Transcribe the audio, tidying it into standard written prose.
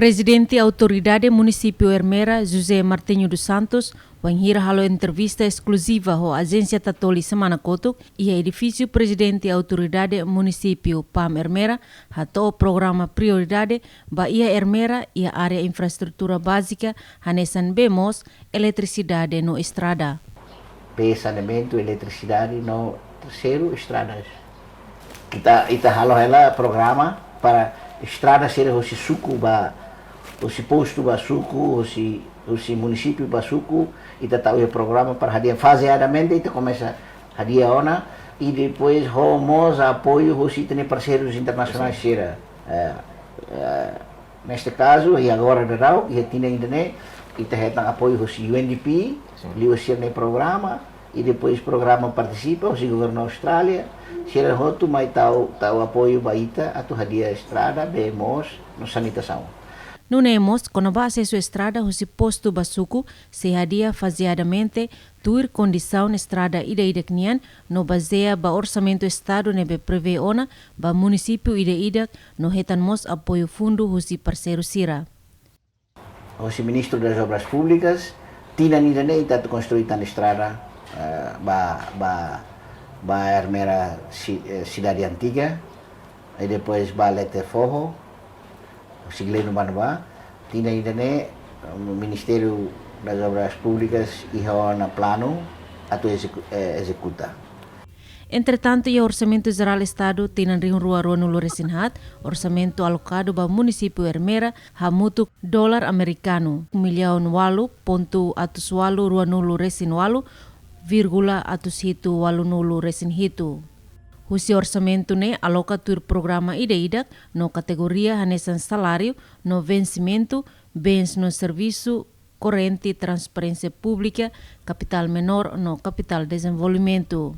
Presidente Autoridade Município Ermera, José Martinho dos Santos, wanhira halo entrevista exclusiva ho Agência Tatoli Semana Kotuk e edifício Presidente Autoridade Município PAM Ermera, hato o programa Prioridade Bahia Ermera e a área infraestrutura básica hanesan bemos eletricidade no estrada. Saneamento, eletricidade no terceiro estradas. Kita halo ela programa para estrada ser o suco ba o posto ba suco o município ba suco e tahu o programa para hadia faseadamente e começa hadia ona e depois homos apoio o tem parceiros internacionais será neste caso e agora verão e tinha ainda né e tem apoio o UNDP li o ser no programa e depois o programa participa o governo Austrália será roto mas tal apoio baita a tu hadia estrada bemos no sanitação. No Nemos, quando vai acesso à estrada, o posto basuco se hadia faseadamente tur condição na estrada ida knian no baseia ba orçamento estado nebe prevê ona ba município ida no retan mos apoio fundo o parceiro sira. O ministro das obras públicas tinha ainda nem está construída na estrada ba Ermera cidade antiga e depois ba Lete Forro Sigleno Manubá, tinha ainda o Ministério das Obras Públicas e na plano a tu executar. Entretanto, o Orçamento Geral do Estado tem em rua no Resinhat, orçamento alocado para o município Ermera, hamutu dólar americano, 1.8 rua nulo resin walu, vírgula atus hitu walu nulo resin hitu. Husi orçamento aloca tur programa ida no categoria hanesan salário, no vencimento, bens no serviço, corrente, transparência pública, capital menor no capital desenvolvimento.